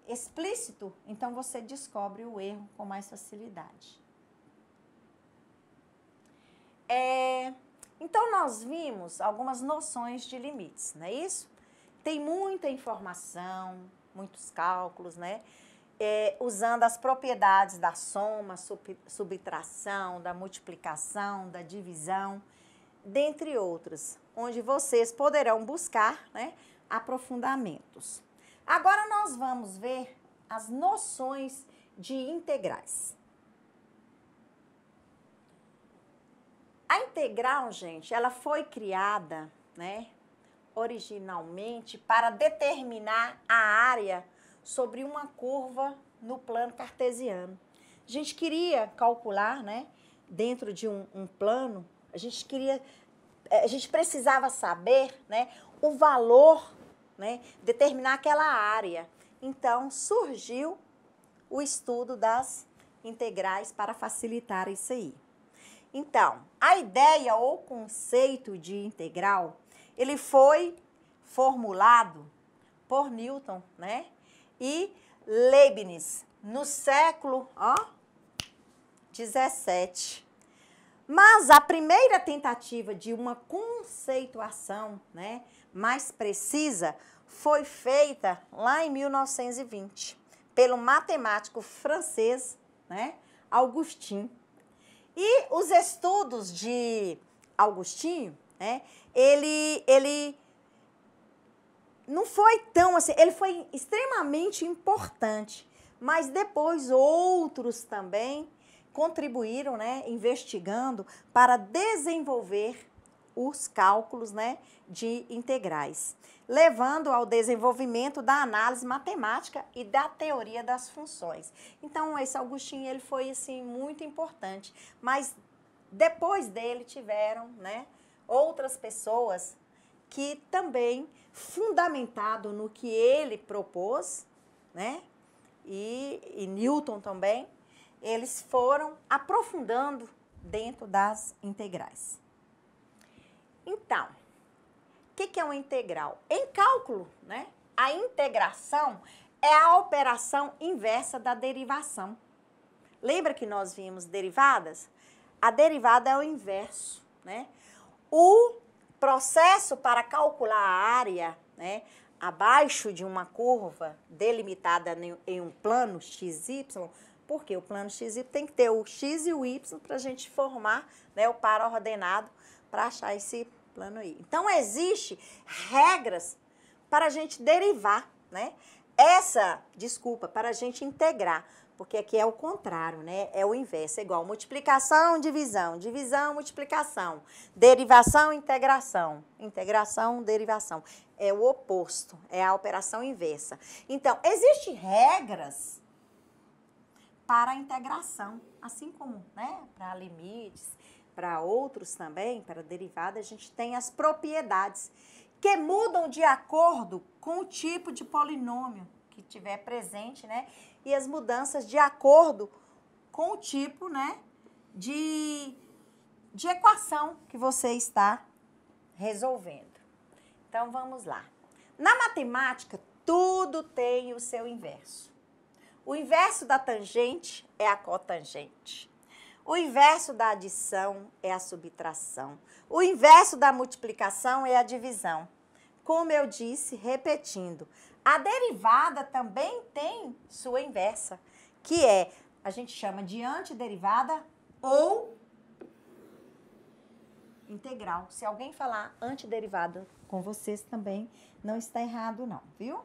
explícito, então você descobre o erro com mais facilidade. Então, nós vimos algumas noções de limites, não é isso? Tem muita informação, muitos cálculos, né? Usando as propriedades da soma, subtração, da multiplicação, da divisão, dentre outras, onde vocês poderão buscar, né, aprofundamentos. Agora nós vamos ver as noções de integrais. A integral, gente, ela foi criada, né, originalmente para determinar a área sobre uma curva no plano cartesiano. A gente queria calcular, né, dentro de um plano, a gente precisava saber, né, o valor, né, determinar aquela área. Então, surgiu o estudo das integrais para facilitar isso aí. Então, a ideia ou conceito de integral, ele foi formulado por Newton, né, e Leibniz no século 17. Mas a primeira tentativa de uma conceituação, né, mais precisa foi feita lá em 1920 pelo matemático francês, né, Augustin. E os estudos de Agostinho, né, ele não foi tão assim, ele foi extremamente importante, mas depois outros também contribuíram, né, investigando para desenvolver os cálculos, né, de integrais, levando ao desenvolvimento da análise matemática e da teoria das funções. Então, esse Agostinho, ele foi, assim, muito importante, mas depois dele tiveram, né, outras pessoas que também, fundamentado no que ele propôs, né, e Newton também, eles foram aprofundando dentro das integrais. Então, o que é uma integral? Em cálculo, né, a integração é a operação inversa da derivação. Lembra que nós vimos derivadas? A derivada é o inverso, né? O processo para calcular a área, né, abaixo de uma curva delimitada em um plano XY, porque o plano XY tem que ter o X e o Y para a gente formar, né, o par ordenado para achar esse plano aí. Então, existem regras para a gente derivar, né? Para a gente integrar, porque aqui é o contrário, né? É o inverso, é igual multiplicação, divisão, divisão, multiplicação, derivação, integração, integração, derivação. É o oposto, é a operação inversa. Então, existem regras para a integração, assim como, né, para limites, para outros também, para derivada, a gente tem as propriedades que mudam de acordo com o tipo de polinômio que tiver presente, né, e as mudanças de acordo com o tipo, né, de equação que você está resolvendo. Então, vamos lá. Na matemática, tudo tem o seu inverso. O inverso da tangente é a cotangente. O inverso da adição é a subtração. O inverso da multiplicação é a divisão. Como eu disse, repetindo, a derivada também tem sua inversa, que a gente chama de antiderivada ou integral. Se alguém falar antiderivada com vocês também, não está errado não, viu?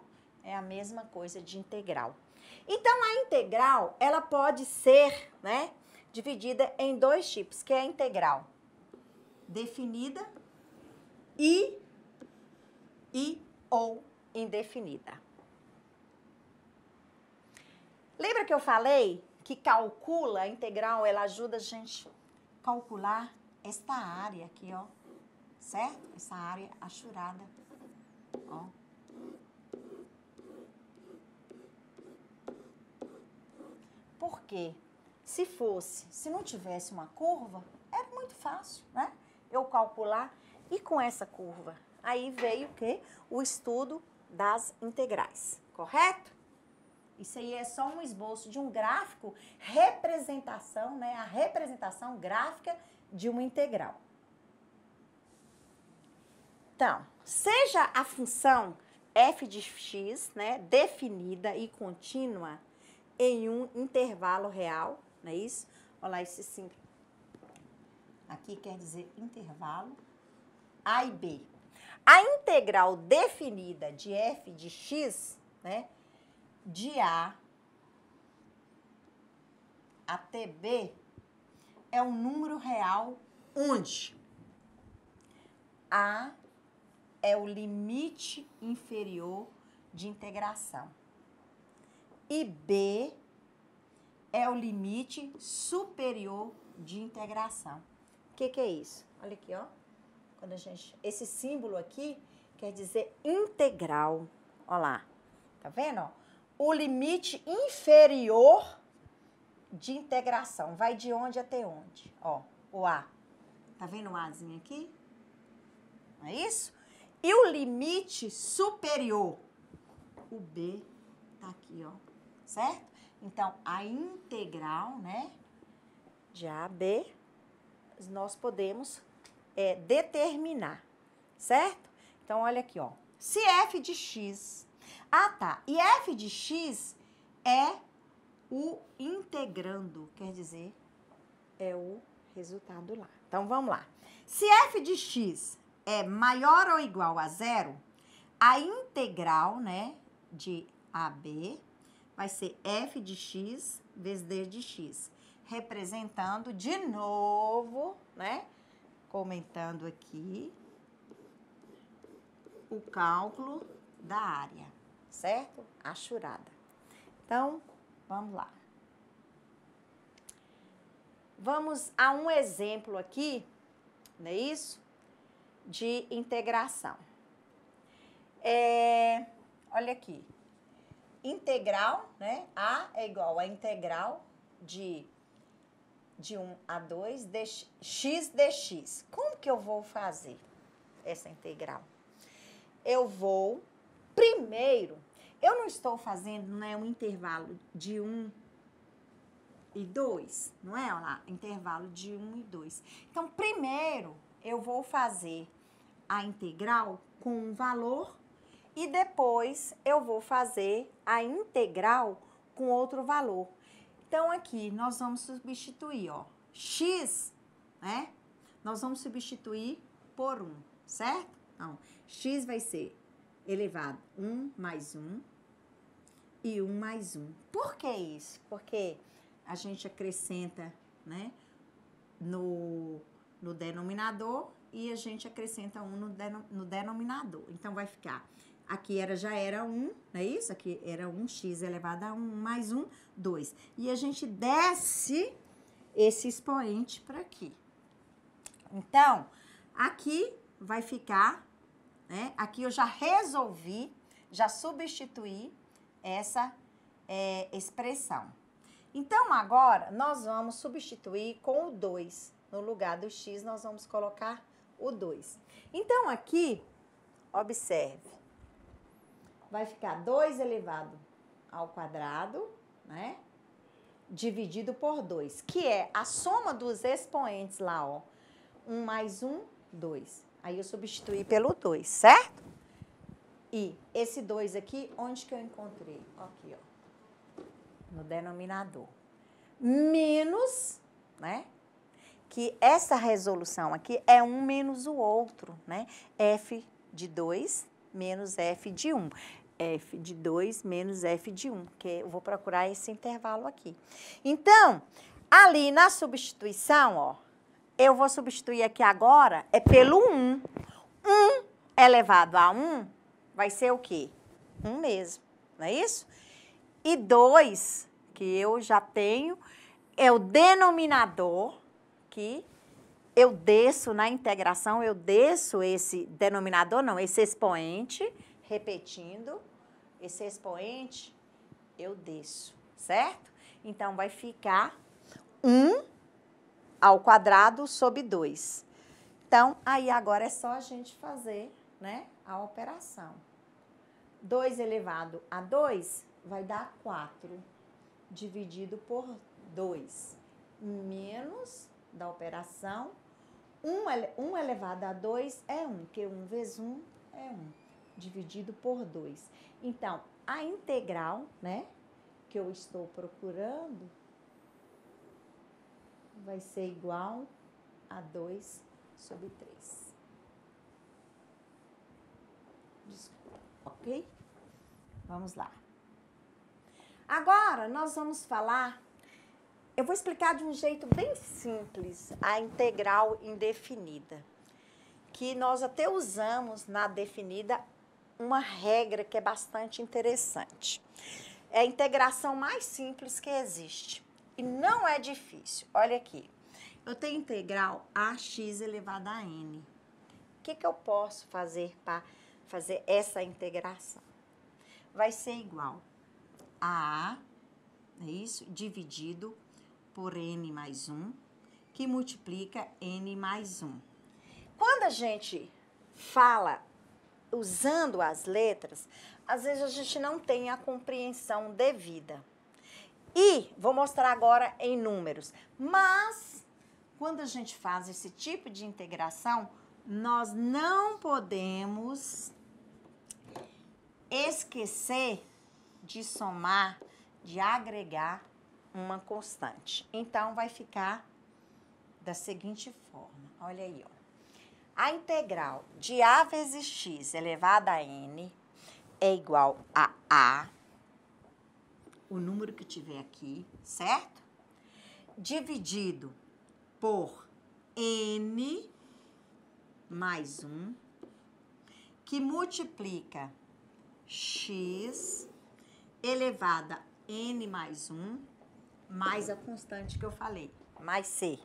É a mesma coisa de integral. Então, a integral, ela pode ser, né, dividida em dois tipos, que é a integral definida e ou indefinida. Lembra que eu falei que calcula a integral, ela ajuda a gente a calcular esta área aqui, ó, certo? Essa área achurada, ó. Por quê? Se não tivesse uma curva, era muito fácil, né? Eu calcular e com essa curva. Aí veio o quê? O estudo das integrais, correto? Isso aí é só um esboço de um gráfico, representação, né? A representação gráfica de uma integral. Então, seja a função f de x, né, definida e contínua em um intervalo real, não é isso? Olha lá esse símbolo. Aqui quer dizer intervalo A e B. A integral definida de f de x, né, de A até B é um número real onde A é o limite inferior de integração e B é o limite superior de integração. O que é isso? Olha aqui, ó. Quando esse símbolo aqui quer dizer integral. Olha lá. Tá vendo? Ó? O limite inferior de integração. Vai de onde até onde? Ó, o A. Tá vendo o Azinho aqui? Não é isso? E o limite superior? O B tá aqui, ó. Certo? Então, a integral, né, de A a B, nós podemos determinar, certo? Então, olha aqui, ó. Se f de x... Ah, tá. E f de x é o integrando, quer dizer, é o resultado lá. Então, vamos lá. Se f de x é maior ou igual a zero, a integral, né, de AB vai ser f de x vezes d de x, representando de novo, né, comentando aqui o cálculo da área, certo? Achurada. Então, vamos lá. Vamos a um exemplo aqui, não é isso? De integração. Olha aqui. Integral, né? A é igual a integral de 1 a 2 de x dx. Como que eu vou fazer essa integral? Eu vou, primeiro, eu não estou fazendo, né, um intervalo de 1 e 2, não é? Olha lá, intervalo de 1 e 2. Então, primeiro, eu vou fazer a integral com um valor e depois eu vou fazer a integral com outro valor. Então, aqui, nós vamos substituir, ó, x, né? Nós vamos substituir por 1, certo? Então, x vai ser elevado 1 mais 1 e 1 mais 1. Por que isso? Porque a gente acrescenta, né, no denominador e a gente acrescenta 1 no denominador. Então, vai ficar... Aqui já era 1, não é isso? Aqui era 1x elevado a 1 mais 1, 2. E a gente desce esse expoente para aqui. Então, aqui vai ficar, né? Aqui eu já resolvi, já substituí essa expressão. Então, agora, nós vamos substituir com o 2. No lugar do x, nós vamos colocar o 2. Então, aqui, observe. Vai ficar 2 elevado ao quadrado, né? Dividido por 2, que é a soma dos expoentes lá, ó. 1 mais 1, 2. Aí eu substituí pelo 2, certo? E esse 2 aqui, onde que eu encontrei? Aqui, ó. No denominador. Menos, né? Que essa resolução aqui é um menos o outro, né? F de 2 menos f de 1. F de 2 menos f de 1, que eu vou procurar esse intervalo aqui. Então, ali na substituição, ó, eu vou substituir aqui agora pelo 1. 1 elevado a 1 vai ser o quê? 1 mesmo, não é isso? E 2, que eu já tenho, é o denominador, que eu desço na integração, eu desço esse denominador, não, esse expoente, repetindo, esse expoente eu desço, certo? Então, vai ficar 1 ao quadrado sobre 2. Então, aí agora é só a gente fazer, né, a operação. 2 elevado a 2 vai dar 4, dividido por 2, menos da operação, 1 elevado a 2 é 1, porque 1 vezes 1 é 1, dividido por 2. Então, a integral, né, que eu estou procurando, vai ser igual a 2 sobre 3. Desculpa, ok? Vamos lá. Agora, nós vamos falar, eu vou explicar de um jeito bem simples a integral indefinida, que nós até usamos na definida uma regra que é bastante interessante. É a integração mais simples que existe e não é difícil. Olha aqui, eu tenho integral ax elevado a n. O que eu posso fazer para fazer essa integração? Vai ser igual a, é isso, dividido por n mais 1, que multiplica n mais 1. Quando a gente fala usando as letras, às vezes a gente não tem a compreensão devida. E vou mostrar agora em números. Mas, quando a gente faz esse tipo de integração, nós não podemos esquecer de somar, de agregar uma constante. Então, vai ficar da seguinte forma. Olha aí, ó. A integral de a vezes x elevado a n é igual a, o número que tiver aqui, certo? Dividido por n mais 1, que multiplica x elevado a n mais 1, mais a constante que eu falei, mais c.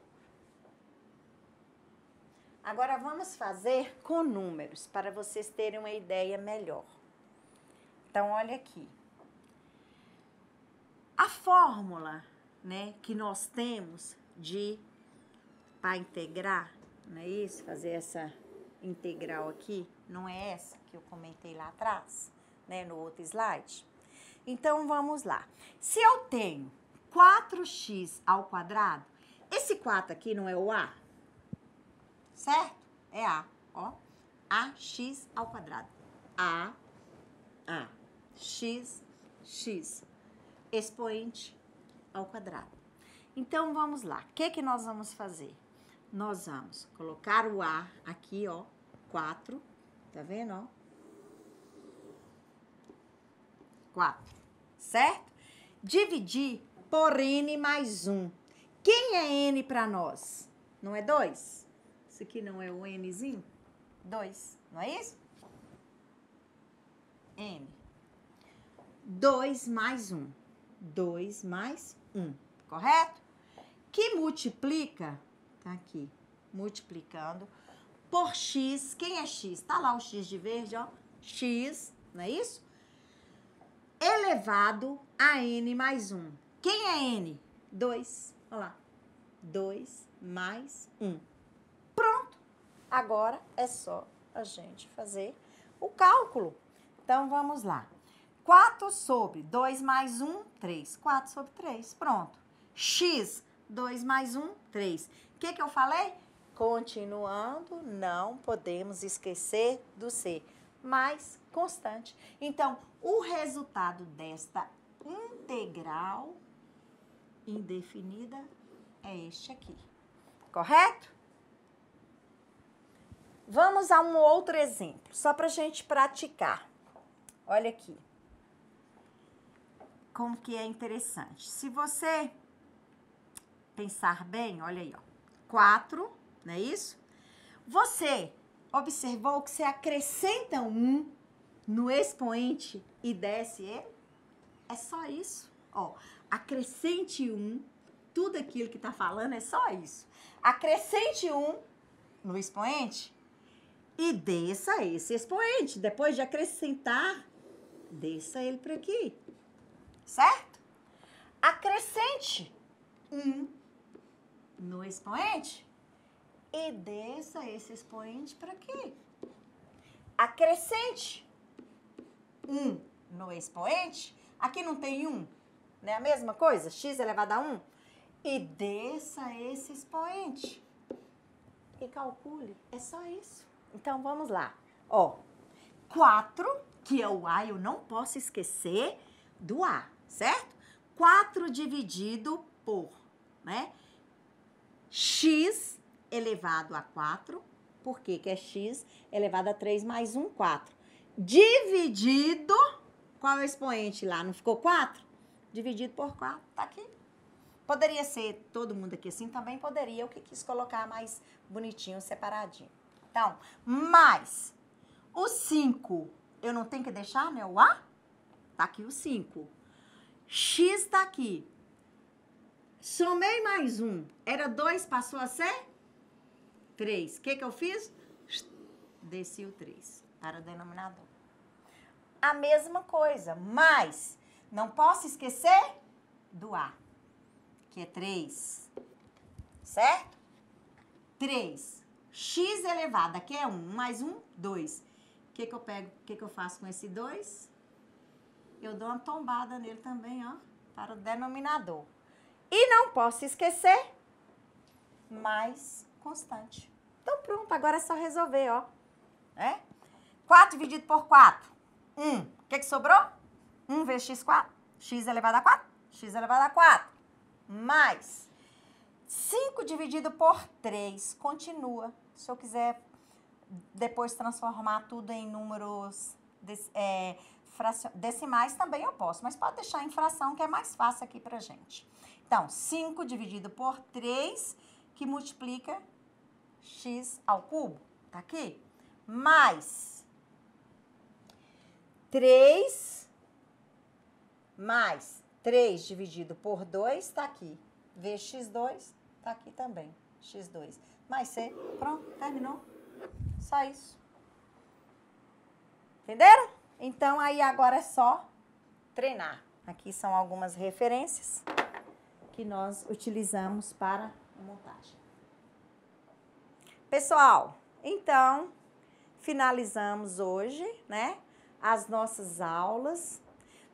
Agora, vamos fazer com números, para vocês terem uma ideia melhor. Então, olha aqui. A fórmula, né, que nós temos para integrar, não é isso? Fazer essa integral aqui, não é essa que eu comentei lá atrás, né, no outro slide? Então, vamos lá. Se eu tenho 4x ao quadrado, esse 4 aqui não é o a? Certo? É a, ó. Ax ao quadrado. A, x, expoente ao quadrado. Então, vamos lá. O que nós vamos fazer? Nós vamos colocar o a aqui, ó, 4, tá vendo, ó? 4, certo? Dividir por n mais 1. Quem é n para nós? Não é 2? Isso aqui não é o nzinho? 2, não é isso? N. 2 mais 1. 2 mais 1, correto? Que multiplica, tá aqui, multiplicando por x. Quem é x? Tá lá o x de verde, ó. X, não é isso? Elevado a n mais 1. Quem é n? 2, olha lá. 2 mais 1. Pronto. Agora é só a gente fazer o cálculo. Então, vamos lá. 4 sobre 2 mais 1, 3. 4 sobre 3, pronto. X, 2 mais 1, 3. O que eu falei? Continuando, não podemos esquecer do C, mais constante. Então, o resultado desta integral indefinida é este aqui, correto? Vamos a um outro exemplo, só para a gente praticar. Olha aqui. Como que é interessante. Se você pensar bem, olha aí, ó. 4, não é isso? Você observou que você acrescenta 1 no expoente e desce ele? É só isso, ó. Acrescente 1, tudo aquilo que tá falando é só isso. Acrescente 1 no expoente e desça esse expoente. Depois de acrescentar, desça ele para aqui, certo? Acrescente 1 no expoente e desça esse expoente para aqui. Acrescente 1 no expoente, aqui não tem 1, não é a mesma coisa? X elevado a 1, e desça esse expoente. e calcule. É só isso. Então, vamos lá. Ó, 4, que é o A, eu não posso esquecer do A, certo? 4 dividido por, né? X elevado a 4. Por quê? Que é x elevado a 3 mais 1, 4. Dividido, qual é o expoente lá? Não ficou 4? Dividido por 4, tá aqui. Poderia ser todo mundo aqui assim, também poderia. Eu que quis colocar mais bonitinho, separadinho. Então, mais o 5, eu não tenho que deixar, né? O A? Tá aqui o 5. X tá aqui. Somei mais 1. Era 2, passou a ser 3. O que eu fiz? Desci o 3 para o denominador. A mesma coisa, mas não posso esquecer do A, que é 3. Certo? 3. X elevado, aqui é 1. Mais 1, 2. O que eu pego? O que eu faço com esse 2? Eu dou uma tombada nele também, ó, para o denominador. E não posso esquecer mais constante. Então, pronto, agora é só resolver, ó. 4 dividido por 4. 1. O que sobrou? 1 vezes x4. X elevado a 4. X elevado a 4. Mais 5 dividido por 3. Continua. Se eu quiser depois transformar tudo em números decimais, também eu posso. Mas pode deixar em fração, que é mais fácil aqui pra gente. Então, 5 dividido por 3, que multiplica x ao cubo. Tá aqui? Mais 3 mais 3 dividido por 2, tá aqui. Vezes x2, tá aqui também. x2 mais c. Pronto, terminou. Só isso. Entenderam? Então, aí agora é só treinar. Aqui são algumas referências que nós utilizamos para a montagem. Pessoal, então, finalizamos hoje, né, as nossas aulas.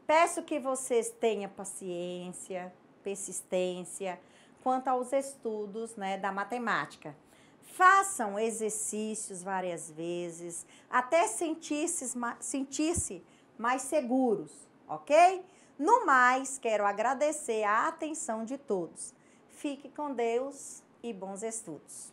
Peço que vocês tenham paciência, persistência quanto aos estudos, né, da matemática. Façam exercícios várias vezes, até sentir-se mais seguros, ok? No mais, quero agradecer a atenção de todos. Fique com Deus e bons estudos.